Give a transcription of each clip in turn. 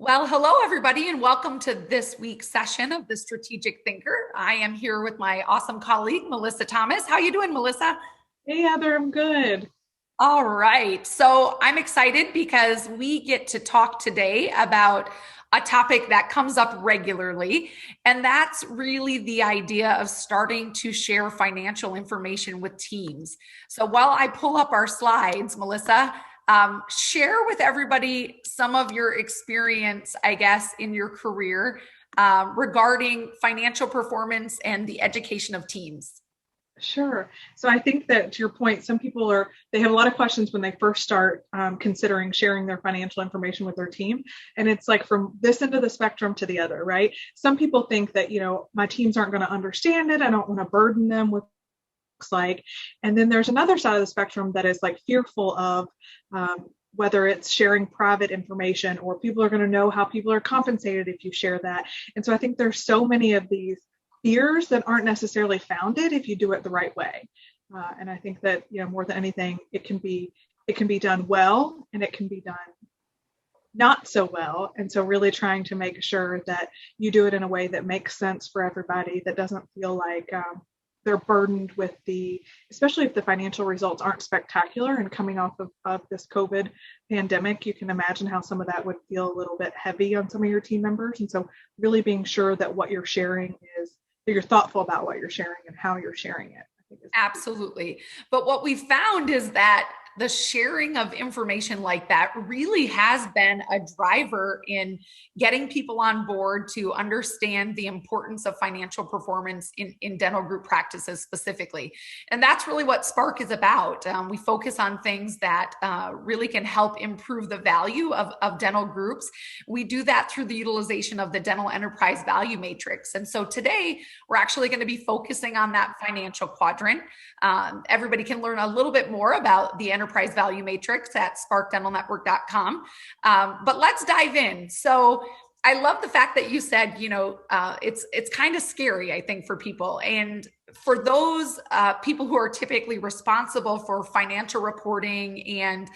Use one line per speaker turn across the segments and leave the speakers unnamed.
Well, hello, everybody, and welcome to this week's session of the Strategic Thinker. I am here with my awesome colleague, Melissa Thomas. How you doing, Melissa?
Hey Heather, I'm good.
All right. So I'm excited because we get to talk today about a topic that comes up regularly, and that's really the idea of starting to share financial information with teams. So while I pull up our slides, Melissa, share with everybody some of your experience, I guess, in your career regarding financial performance and the education of teams.
Sure. So I think that to your point, some people they have a lot of questions when they first start considering sharing their financial information with their team. And it's like from this end of the spectrum to the other, right? Some people think that, my teams aren't going to understand it. I don't want to burden them with looks like. And then there's another side of the spectrum that is like fearful of whether it's sharing private information or people are going to know how people are compensated if you share that. And so I think there's so many of these fears that aren't necessarily founded if you do it the right way. And I think that, more than anything, it can be done well and it can be done not so well. And so really trying to make sure that you do it in a way that makes sense for everybody, that doesn't feel like they're burdened with especially if the financial results aren't spectacular and coming off of this COVID pandemic, you can imagine how some of that would feel a little bit heavy on some of your team members. And so really being sure that what you're sharing that you're thoughtful about what you're sharing and how you're sharing it, I think is
Absolutely. But what we found is that the sharing of information like that really has been a driver in getting people on board to understand the importance of financial performance in dental group practices specifically. And that's really what Spark is about. We focus on things that really can help improve the value of dental groups. We do that through the utilization of the dental enterprise value matrix. And so today, we're actually going to be focusing on that financial quadrant. Everybody can learn a little bit more about the enterprise value matrix at sparkdentalnetwork.com. But let's dive in. So I love the fact that you said, it's kind of scary, I think, for people. And for those people who are typically responsible for financial reporting and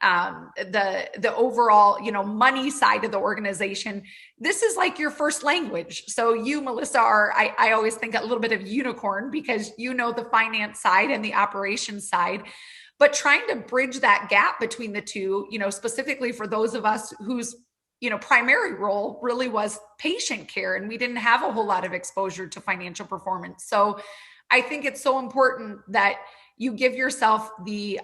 the overall, money side of the organization, this is like your first language. So you, Melissa, I always think a little bit of unicorn because you know the finance side and the operations side. But trying to bridge that gap between the two, specifically for those of us whose primary role really was patient care, and we didn't have a whole lot of exposure to financial performance. So I think it's so important that you give yourself the,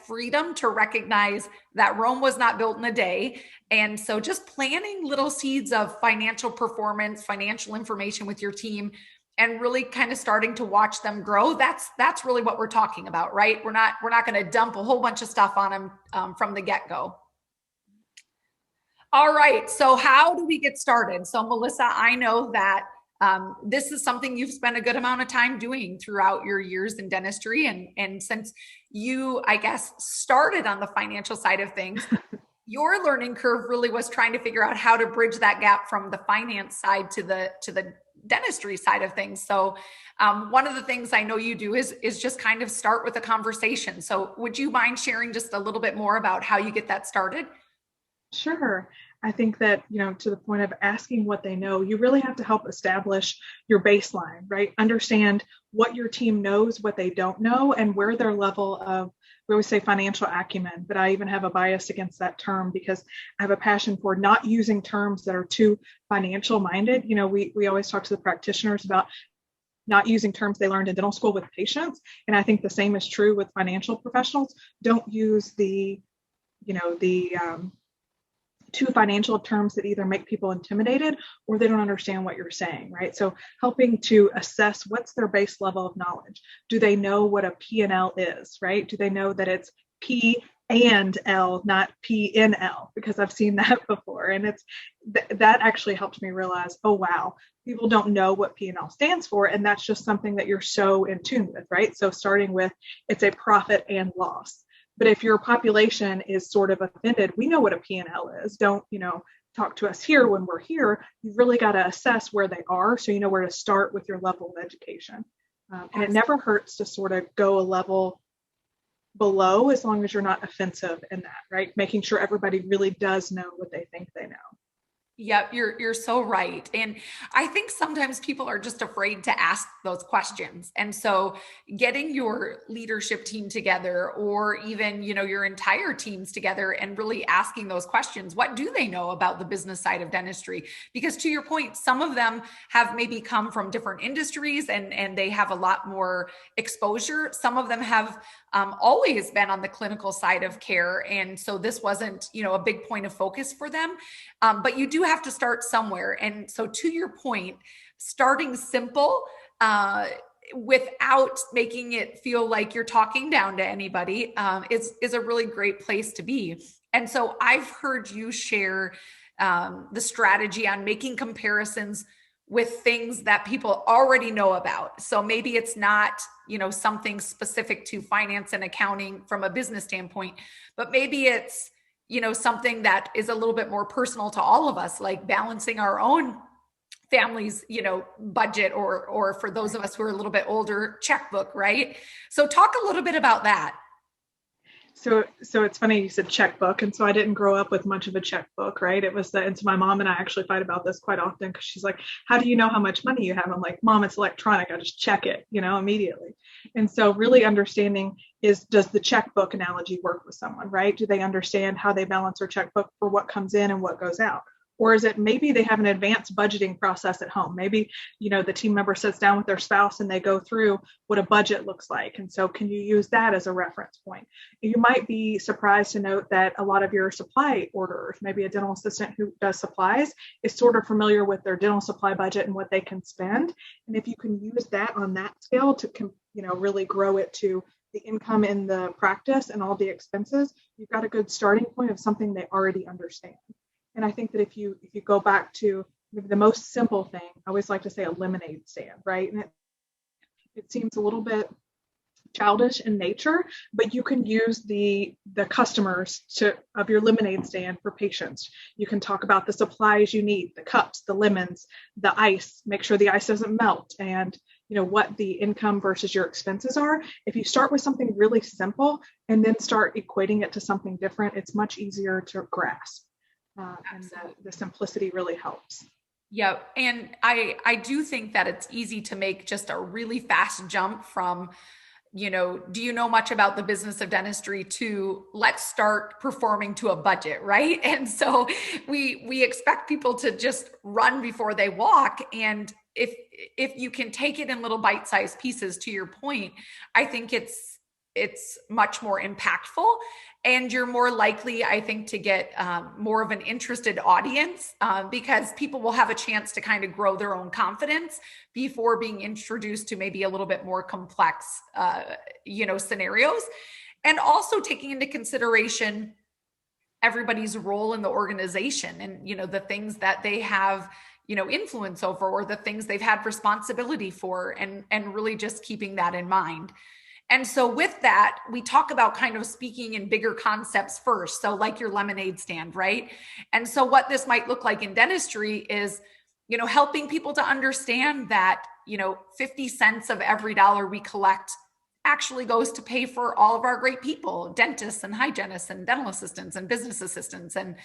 freedom to recognize that Rome was not built in a day. And so just planting little seeds of financial performance, financial information with your team, and really kind of starting to watch them grow. That's really what we're talking about, right? We're not going to dump a whole bunch of stuff on them from the get-go. All right. So how do we get started? So Melissa, I know that this is something you've spent a good amount of time doing throughout your years in dentistry. And since you, I guess, started on the financial side of things, your learning curve really was trying to figure out how to bridge that gap from the finance side to the dentistry side of things. So one of the things I know you do is just kind of start with a conversation. So would you mind sharing just a little bit more about how you get that started?
Sure. I think that, to the point of asking what they know, you really have to help establish your baseline, right? Understand what your team knows, what they don't know, and where their level of, we always say financial acumen, but I even have a bias against that term because I have a passion for not using terms that are too financial minded. We always talk to the practitioners about not using terms they learned in dental school with patients. And I think the same is true with financial professionals. Don't use the too financial terms that either make people intimidated or they don't understand what you're saying, right? So helping to assess what's their base level of knowledge. Do they know what a P&L is, right? Do they know that it's P and L, not P in L? Because I've seen that before. And that actually helped me realize, oh, wow, people don't know what P&L stands for. And that's just something that you're so in tune with, right? So starting with, it's a profit and loss. But if your population is sort of offended, we know what a P&L is. Don't, talk to us here when we're here. You've really got to assess where they are so you know where to start with your level of education. And it never hurts to sort of go a level below as long as you're not offensive in that, right? Making sure everybody really does know what they think they know.
Yep, you're so right. And I think sometimes people are just afraid to ask those questions. And so getting your leadership team together, or even, your entire teams together, and really asking those questions. What do they know about the business side of dentistry? Because to your point, some of them have maybe come from different industries, and they have a lot more exposure. Some of them have always been on the clinical side of care. And so this wasn't, a big point of focus for them. But you do have to start somewhere. And so, to your point, starting simple, without making it feel like you're talking down to anybody, is a really great place to be. And so I've heard you share the strategy on making comparisons with things that people already know about. So maybe it's not, something specific to finance and accounting from a business standpoint, but maybe it's, something that is a little bit more personal to all of us, like balancing our own family's, budget, or for those of us who are a little bit older, checkbook, right? So talk a little bit about that.
So it's funny you said checkbook, and so I didn't grow up with much of a checkbook, right? It was that, and so my mom and I actually fight about this quite often, because she's like, "How do you know how much money you have?" I'm like, "Mom, it's electronic. I just check it, immediately." And so really understanding does the checkbook analogy work with someone, right? Do they understand how they balance their checkbook for what comes in and what goes out? Or is it maybe they have an advanced budgeting process at home? Maybe, the team member sits down with their spouse and they go through what a budget looks like. And so can you use that as a reference point? You might be surprised to note that a lot of your supply orders, maybe a dental assistant who does supplies, is sort of familiar with their dental supply budget and what they can spend. And if you can use that on that scale to, really grow it to the income in the practice and all the expenses, you've got a good starting point of something they already understand. And I think that if you go back to the most simple thing, I always like to say a lemonade stand, right? And it seems a little bit childish in nature, but you can use the customers of your lemonade stand for patients. You can talk about the supplies you need, the cups, the lemons, the ice, make sure the ice doesn't melt, and what the income versus your expenses are. If you start with something really simple and then start equating it to something different, it's much easier to grasp. And the simplicity really helps.
Yeah. And I do think that it's easy to make just a really fast jump from, do you know much about the business of dentistry, to let's start performing to a budget, right? And so we expect people to just run before they walk. And if you can take it in little bite-sized pieces, to your point, I think it's much more impactful, and you're more likely, I think, to get more of an interested audience, because people will have a chance to kind of grow their own confidence before being introduced to maybe a little bit more complex, scenarios. And also taking into consideration everybody's role in the organization, and, the things that they have, influence over, or the things they've had responsibility for, and really just keeping that in mind. And so with that, we talk about kind of speaking in bigger concepts first. So like your lemonade stand, right? And so what this might look like in dentistry is, helping people to understand that, 50 cents of every dollar we collect actually goes to pay for all of our great people, dentists and hygienists and dental assistants and business assistants. And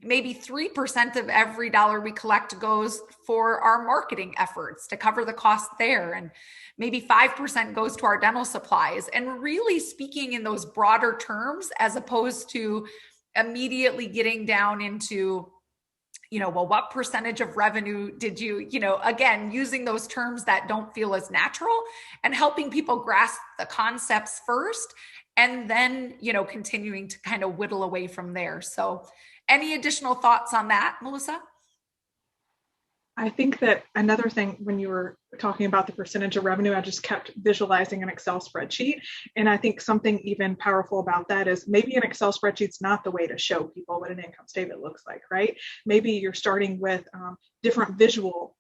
maybe 3% of every dollar we collect goes for our marketing efforts to cover the cost there. And maybe 5% goes to our dental supplies, and really speaking in those broader terms, as opposed to immediately getting down into, well, what percentage of revenue did you, again, using those terms that don't feel as natural, and helping people grasp the concepts first, and then, continuing to kind of whittle away from there. So any additional thoughts on that, Melissa?
I think that another thing, when you were talking about the percentage of revenue, I just kept visualizing an Excel spreadsheet. And I think something even powerful about that is maybe an Excel spreadsheet's not the way to show people what an income statement looks like, right? Maybe you're starting with different visual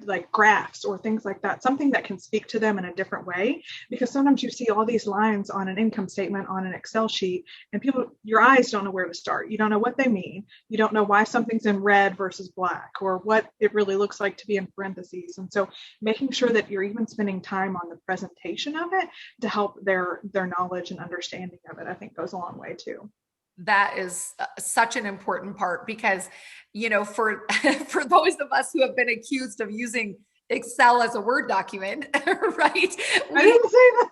like graphs or things like that, something that can speak to them in a different way. Because sometimes you see all these lines on an income statement on an Excel sheet, and your eyes don't know where to start. You don't know what they mean. You don't know why something's in red versus black, or what it really looks like to be in parentheses. And so making sure that you're even spending time on the presentation of it to help their knowledge and understanding of it, I think goes a long way too.
That is such an important part because, for for those of us who have been accused of using Excel as a Word document, right?
I didn't say that.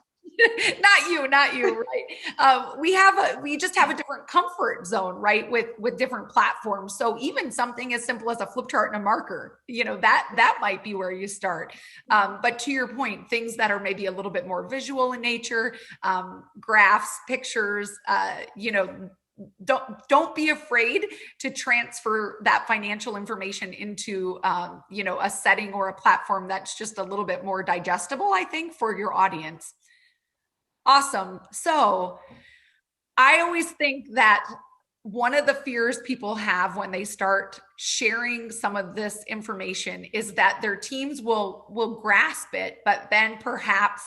Not you, right? We just have a different comfort zone, right? With different platforms. So even something as simple as a flip chart and a marker, that might be where you start. But to your point, things that are maybe a little bit more visual in nature, graphs, pictures, don't be afraid to transfer that financial information into a setting or a platform that's just a little bit more digestible, I think, for your audience. Awesome. So I always think that one of the fears people have when they start sharing some of this information is that their teams will grasp it, but then perhaps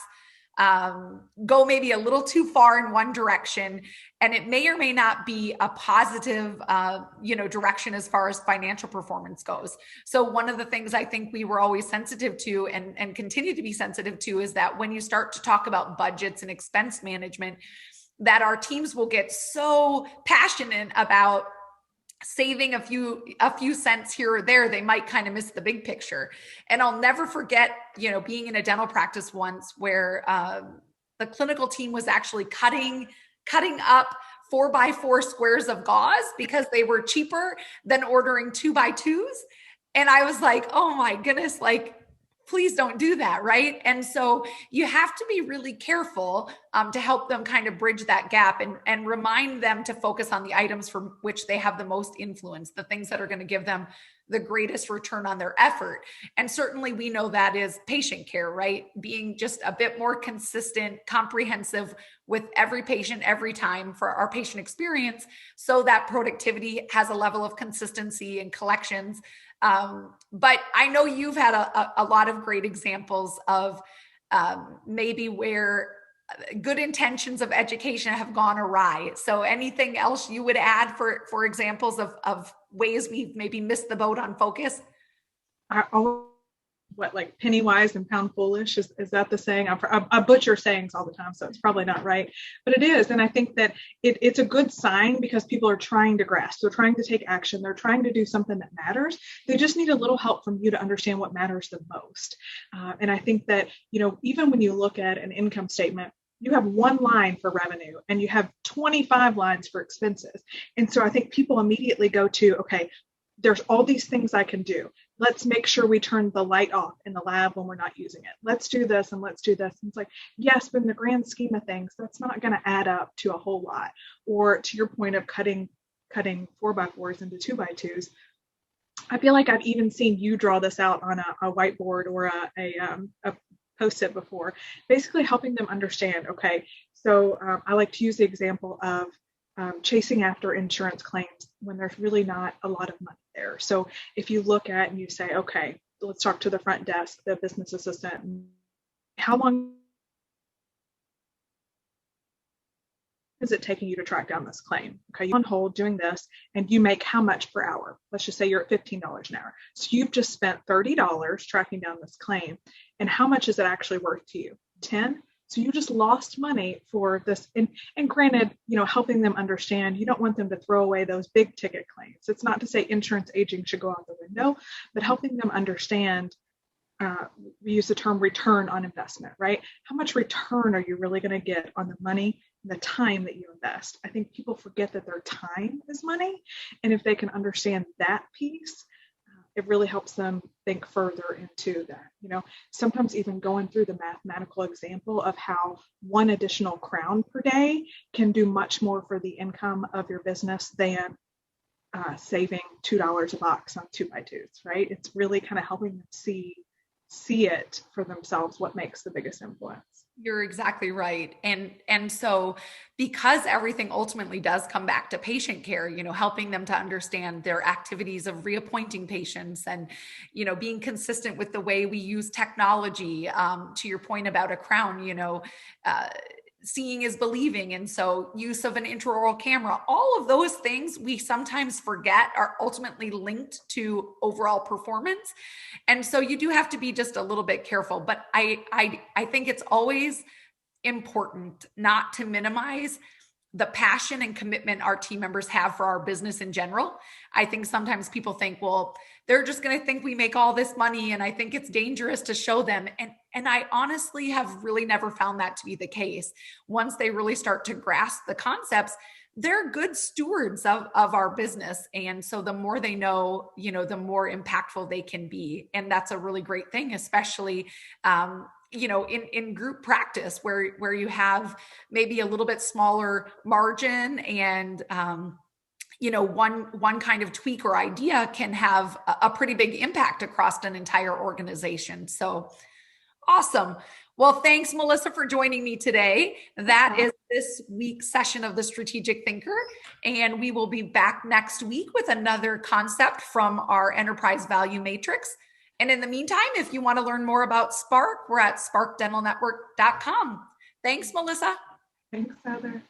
go maybe a little too far in one direction, and it may or may not be a positive direction as far as financial performance goes. So one of the things I think we were always sensitive to and continue to be sensitive to is that when you start to talk about budgets and expense management, that our teams will get so passionate about saving a few cents here or there, they might kind of miss the big picture. And I'll never forget, being in a dental practice once where the clinical team was actually cutting up 4x4 squares of gauze because they were cheaper than ordering 2x2s. And I was like, oh my goodness, like, please don't do that, right? And so you have to be really careful to help them kind of bridge that gap and remind them to focus on the items for which they have the most influence, the things that are going to give them the greatest return on their effort. And certainly we know that is patient care, right? Being just a bit more consistent, comprehensive with every patient every time for our patient experience, so that productivity has a level of consistency and collections. But I know you've had a lot of great examples of maybe where good intentions of education have gone awry. So anything else you would add for examples of ways we've maybe missed the boat on focus?
Like penny wise and pound foolish? Is that the saying? I butcher sayings all the time, so it's probably not right, but it is. And I think that it's a good sign because people are trying to grasp. They're trying to take action. They're trying to do something that matters. They just need a little help from you to understand what matters the most. And I think that, even when you look at an income statement, you have one line for revenue and you have 25 lines for expenses. And so I think people immediately go to, okay, there's all these things I can do. Let's make sure we turn the light off in the lab when we're not using it. Let's do this and let's do this. And it's like, yes, but in the grand scheme of things, that's not going to add up to a whole lot. Or to your point of cutting 4x4s into 2x2s, I feel like I've even seen you draw this out on a whiteboard or a Post-it before, basically helping them understand, okay, so I like to use the example of chasing after insurance claims when there's really not a lot of money there. So if you look at and you say, okay, let's talk to the front desk, the business assistant, how long is it taking you to track down this claim? Okay, you're on hold doing this and you make how much per hour? Let's just say you're at $15 an hour. So you've just spent $30 tracking down this claim. And how much is it actually worth to you? 10? So you just lost money for this. And granted, helping them understand, you don't want them to throw away those big ticket claims. It's not to say insurance aging should go out the window, but helping them understand, we use the term return on investment, right? How much return are you really going to get on the money and the time that you invest? I think people forget that their time is money. And if they can understand that piece, it really helps them think further into that. Sometimes even going through the mathematical example of how one additional crown per day can do much more for the income of your business than saving $2 a box on 2x2s, right? It's really kind of helping them see it for themselves, what makes the biggest influence.
You're exactly right. And so because everything ultimately does come back to patient care, helping them to understand their activities of reappointing patients and, being consistent with the way we use technology, to your point about a crown, seeing is believing. And so use of an intraoral camera, all of those things we sometimes forget are ultimately linked to overall performance. And so you do have to be just a little bit careful, but I think it's always important not to minimize the passion and commitment our team members have for our business in general. I think sometimes people think, well, they're just going to think we make all this money, and I think it's dangerous to show them. And I honestly have really never found that to be the case. Once they really start to grasp the concepts, they're good stewards of our business. And so the more they know, the more impactful they can be. And that's a really great thing, especially in group practice where you have maybe a little bit smaller margin, and one kind of tweak or idea can have a pretty big impact across an entire organization. So awesome. Well, thanks, Melissa, for joining me today. That is this week's session of the Strategic Thinker, and we will be back next week with another concept from our Enterprise Value Matrix. And in the meantime, if you want to learn more about Spark, we're at sparkdentalnetwork.com. Thanks, Melissa.
Thanks, Heather.